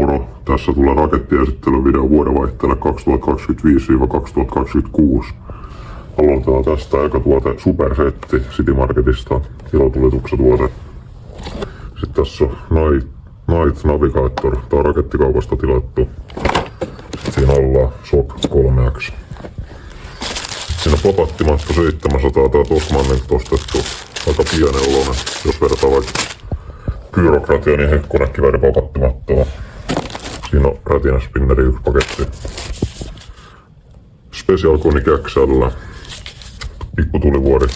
Moro. Tässä tulee rakettiesittelyvideo vuodenvaihteelle 2025-2026. Aloitetaan tästä eka tuote Supersetti City Marketista, ilotulituksen tuote. Sitten tässä on Night Navigator, tää on rakettikaupasta tilattu. Sitten siinä alla SOP 3X. Siinä on papattimatto 700, tää on Tokmannilta ostettu. Aika pienen oloinen, jos vertaa vaikka Byrokratian ja hekkonäkkiväiden papattimattoa. Siinä on Rätinä Spinneri 1 paketti. Special Conic XL, pikkutulivuori.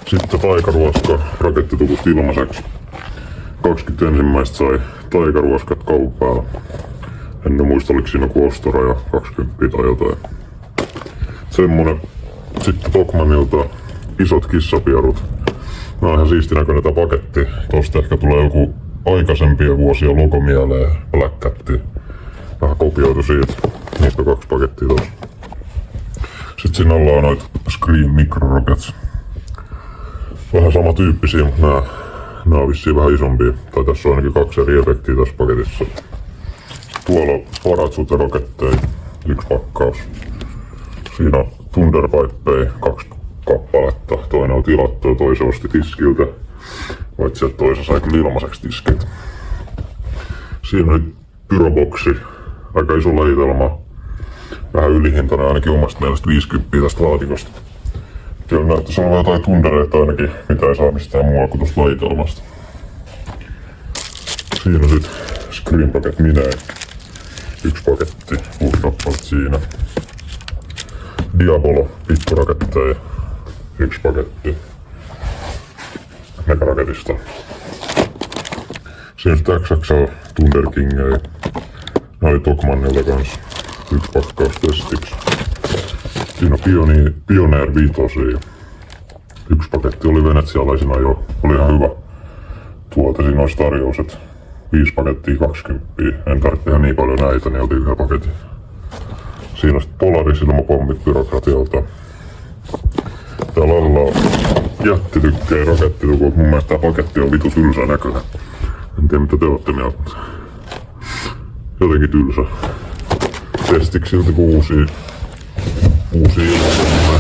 Sitten taikaruoska, rakettitukut ilmaiseksi. 21. sai taikaruoskat kaupan päällä. En muista oliko siinä joku ostoraja 20 tai jotain. Semmonen. Sitten Tokmannilta isot kissapierut. Nää on ihan siisti näköinen tää paketti. Tosta ehkä tulee joku aikaisempien vuosien logo mieleen. Black Cat. Vähän kopioitu siitä. Niistä on 2 pakettia tossa. Sitten siinä alla on noit Scream Micro Rockets. Vähän samantyyppisiä, mutta nää on vissiin vähän isompia. Tai tässä on ainakin 2 eri efektiä tässä paketissa. Tuolla on Parachute-roketteja, 1 pakkaus. Siinä on Thunderpipeja, 2 kappaletta. Toinen on tilattu ja toisen osti tiskiltä. Paitsi että toisen sai kyllä ilmaiseksi tiskiltä. Siinä on pyroboksi, aika iso lajitelma. Vähän ylihintainen ainakin omasta mielestä 50 tästä laatikosta. Kyllä näyttäisi olevan jotain tundereita ainakin, mitä ei saa mistään muualla kuin tuosta lajitelmasta. Siinä on sit Screen Packet Mine. 1 paketti, 6 kappaletta siinä. Diabolo, pikkuraketteja. 1 paketti. Megaraketista. Siinä on XXL Thunder Kingejä. Nää oli Tokmannilta kans. 1 pakkaus testiksi. Siinä on Pioneer 5. 1 paketti oli venetsialaisina jo. Oli ihan hyvä tuote. Siinä olisi tarjoukset. 5 pakettia 20. En tarvitse tehdä niin paljon näitä, niin otin 1 paketin. Siinä on sitten Polaris-ilmapommit Byrokratialta. Täällä alla on jättitykkejä rakettitukut. Mun mielestä tää paketti on vitu tylsä näköinen. En tiedä mitä te ootte mieltä. Jotenkin tylsä. Testiksi silti uusia ilmapommia.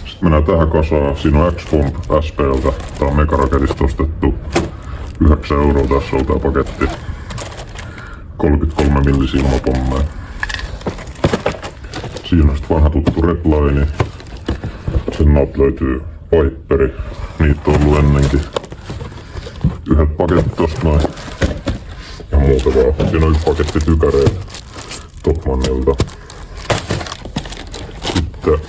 Sitten mennään tähän kasaan. Siinä on X-Bomb SP:ltä. Tää on Megaraketista ostettu. 9 € tässä on tää paketti. 33 millisiä ilmapommeja. Siinä on vanha tuttu Redline. Sen alta löytyy Viperi. Niitä on ollut ennenkin. 1 paketti tosta noin. Ja muuta vaan. Siinä on 1 paketti tykäreitä Tokmannilta. Sitten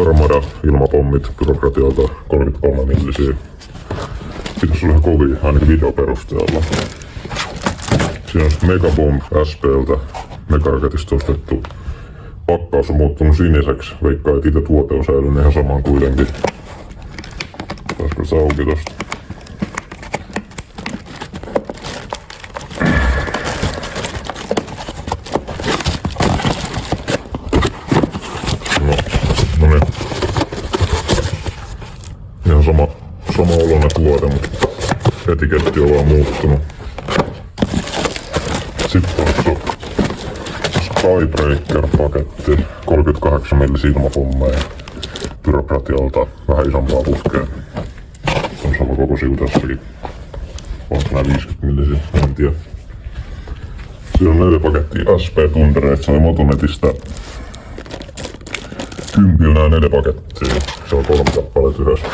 Armada ilmapommit Byrokratialta 33 millisiä. Pitäis olla ihan kovia, ainakin videoperusteella. Siinä on Megabomb SP:ltä, Megaraketista ostettu. Pakkaus on muuttunut siniseksi. Veikkaan, että itse tuote on säilynyt ihan saman kuitenkin. Saisiko se auki tosta? No niin. Ihan sama oloinen tuote, mutta etiketti on vaan muuttunut. Sitten on Skybreaker-paketti, 38 millisiä ilmapommeja Byrokratialta, vähän isompaa putkea. Se on sama koko sivu tässäkin. Onko nää 50 millisiä? En tiedä. Siinä on 4 pakettia SP-tundereita, se oli Motonetista. 10 nää 4 pakettia, se on 3 kappaleet yhdessä.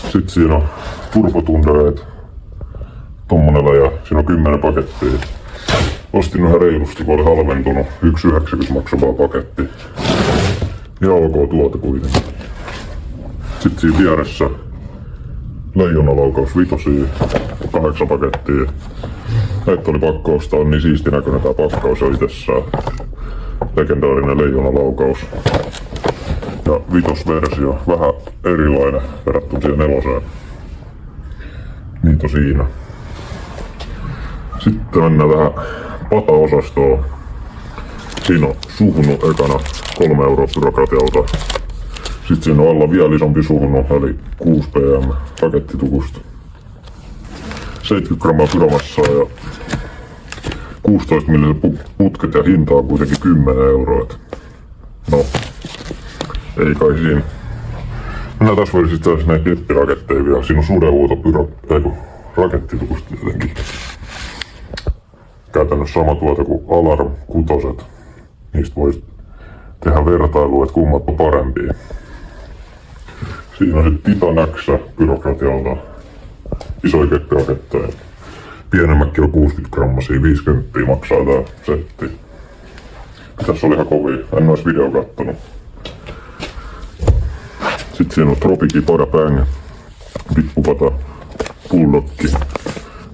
Sitten siinä on turbotundereita. Tommonella ja siinä on 10 pakettia. Ostin ihan reilusti, kun oli halventunut. 1,90 maksavaa paketti. Ja ok tuote kuitenkin. Sitten siinä vieressä leijonalaukaus 5, 8 pakettia. Näitä oli pakko ostaa, on niin siisti näköinen tää pakkaus jo itsessään. Legendaarinen leijonalaukaus. Ja 5-versio, vähän erilainen verrattuna siihen 4. Niitä on siinä. Sitten mennään vähän pata-osastoon. Siinä on suhnu ekana 3 € Byrokratialta. Sitten siinä on alla vielä isompi suhnu, eli 6 PM pakettitukusta. 70 grammaa pyromassaa ja 16 millisen putket ja hinta on kuitenkin 10 euroa. No, ei kai siinä. Minä taas voisin taas näitä keppiraketteja vielä. Siinä on sudenhuuto rakettitukusta tietenkin. Käytännössä sama tuote kuin Alarm 6. Niistä voisi tehdä vertailua, että kummat on parempia. Siinä on sitten Titan X Byrokratialta. Isoja keppiraketteja. Pienemmäkin on 60 grammasia, 50 maksaa tää setti. Tässä oli ihan kovia, en ois video kattonut. Sitten siinä on Tropiki, Parabang, Pikkupata, Bulldogki,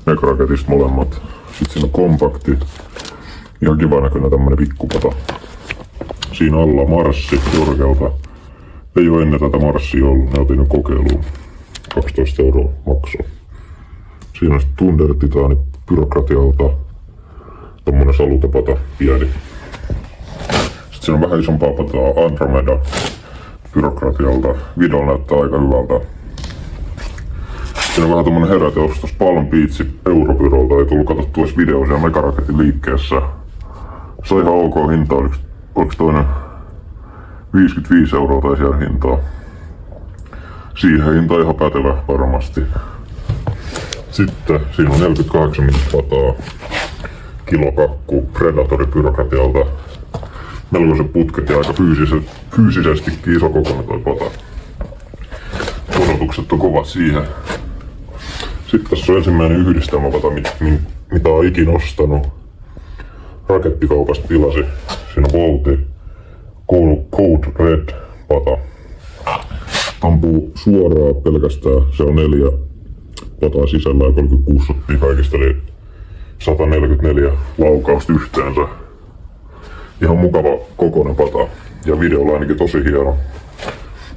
Megraketista molemmat. Sitten siinä on Kompakti, ihan kiva näköinen tämmönen Pikkupata. Siinä alla Marssi Jorgelta. Ei oo ennen tätä Marssia ollut, ne otin nyt kokeiluun. 12 euroa maksoi. Siinä on sitten Thunder Titani Byrokratialta. Tommonen salutapata, pieni. Sitten siinä on vähän isompaa pataa Andromeda Byrokratialta. Video näyttää aika hyvältä. Siinä on vähän tommonen heräteostos Palm Beach Europyrolta. Ei tullut katsottua edes video siellä Megaraketin liikkeessä. Se on ihan ok hinta. Oliks toinen 55 euroa tai siellä hintaa. Siihen hinta on ihan pätevä varmasti. Sitten siinä on 48 pataa. Kilokakku Predatori Byrokratialta. Melkoisen putket ja aika fyysisestikin iso kokoinen toi pata. Odotukset on kovat siihen. Sitten tässä on ensimmäinen yhdistelmäpata, mitä on ikinä ostanut. Rakettikaupasta tilasi. Siinä on Volti Code Red pata. Ampuu suoraan pelkästään. Se on 4 pataa sisällä ja 36 shottia kaikista, eli 144 laukausta yhteensä. Ihan mukava kokoinen pata. Ja videolla ainakin tosi hieno.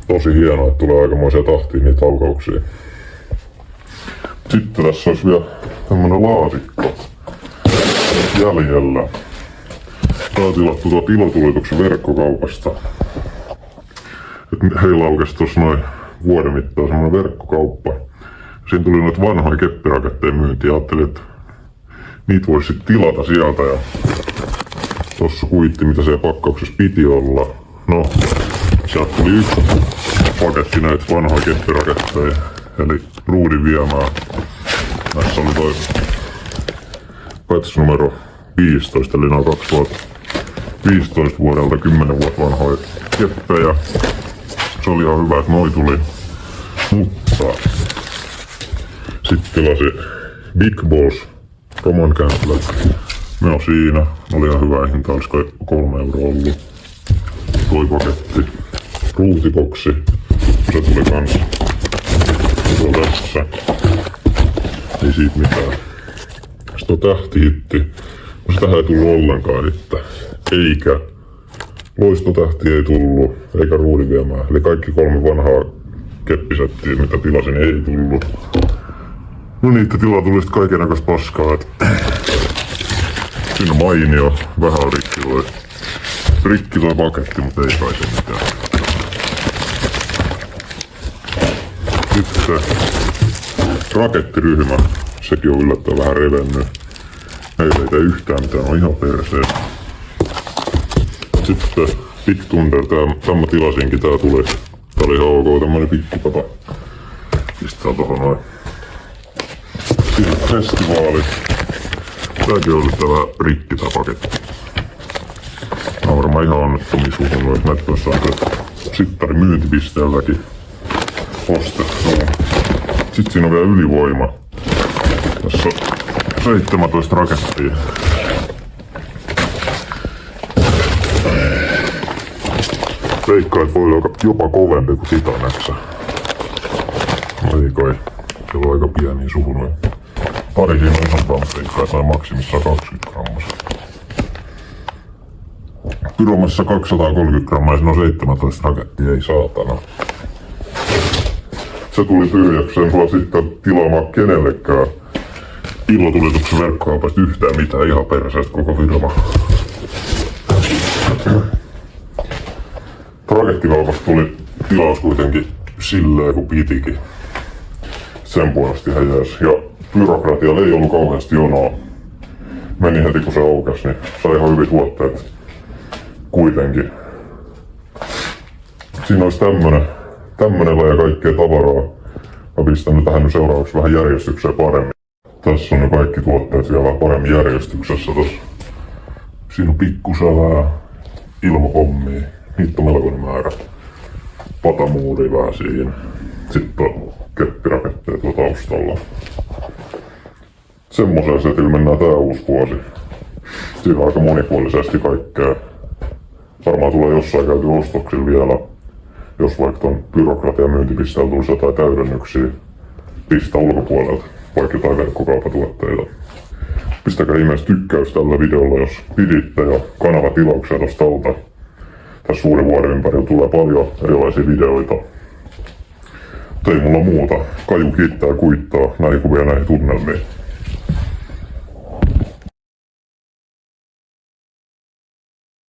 Tosi hieno, että tulee aikamoisia tahtia niitä laukauksia. Sitten tässä olisi vielä tämmönen laatikko jäljellä. Tää on tilattu tuolta Ilotulituksen verkkokaupasta. Et heillä aukesi tossa noin vuoden mittaan semmonen verkkokauppa. Siinä tuli noita vanhoja keppiraketteja myyntiin. Ajattelin, että niitä voisi sit tilata sieltä. Ja tossa kuitti, mitä siellä pakkauksessa piti olla. No, sieltä tuli yksi paketti näitä vanhoja keppiraketteja. Eli ruudin viemää. Näissä oli toi patch numero 15, eli noin 2015 vuodelta 10 vuotta vanhoja keppejä. Se oli ihan hyvä, että noi tuli. Mutta sitten tilasi Big Balls Roman Cancel. No siinä oli ihan hyvä hinta, olisiko 3 euroa ollut. Toi paketti. Ruutiboksi. Se tuli kans. Se on tässä. Ei siitä mitään. Sitten on tähtihitti. No sitähän ei tullut ollenkaan hittä. Eikä loistotähti ei tullut. Eikä ruudinviemää. Eli kaikki 3 vanhaa keppisettiä, mitä tilasin, ei tullut. No niitä tilaa tuli sit kaikennäköistä paskaa. Siinä on mainio. Vähän on rikki toi paketti, mutta ei kai se mitään. Sitten rakettiryhmä. Sekin on yllättävän vähän revennyt. Meillä ei tee yhtään mitään, on ihan perseet. Sitten Big Thunder, tämä tilasinkin, tää tuli. Tää oli ihan ok, tämmönen pikkupata. Pistää tohon noin. Sitten festivaalit. Tääkin on yllättävän rikki tää paketti. Mä oon varmaan ihan onnettomia suhunut, että näitä olisi saanut sittarin myyntipisteeltäkin ostettua. Sitten siinä on vielä ylivoima. Tässä on 17 rakettia. Veikkaan, että voi olla jopa kovempi kuin Titan X. Ei kai. Se on aika pieniä suhunoja. Pari siinä on isompaa, mutta veikkaan, että noin maksimissaan 20 grammaa. Pyromassa 230 grammaa ja siinä on 17 rakettia, ei saatana. Se tuli tyhjäksi, en sulla sitten tilaamaan kenellekään Ilotulituksen verkkokaupasta yhtään mitään, ihan perseestä koko firma. Rakettikaupasta tuli tilaus kuitenkin silleen kun pitikin. Sen puolesta ihan jees. Ja byrokratialla ei ollut kauheasti jonoa. Meni heti kun se aukesi, niin sai ihan hyvin tuotteet kuitenkin. Siinä olisi tämmönen ja kaikkea tavaraa. Mä pistän nyt tähän nyt seuraavaksi vähän järjestykseen paremmin. Tässä on jo kaikki tuotteet vielä paremmin järjestyksessä. Siinä on pikkusälää, ilmapommia, niitä on melkoinen määrä. Patamuuria vähän siinä. Sitten on keppiraketteja tuolla taustalla. Semmoiseen setillä mennään tää uusi vuosi. Siinä on aika monipuolisesti kaikkea. Varmaan tulee jossain käyty ostoksilla vielä. Jos vaikka ton byrokratian myyntipisteellä tulisi jotain täydennyksiä pistä ulkopuolelta, vaikka jotain verkkokauppatuotteita. Pistäkää ihmeessä tykkäys tällä videolla, jos piditte, ja kanavatilauksia tosta alta. Tässä suuren vuoden ympärillä tulee paljon erilaisia videoita. Mutta ei mulla muuta. Kaju kiittää ja kuittaa näihin kuvia näihin tunnelmiin.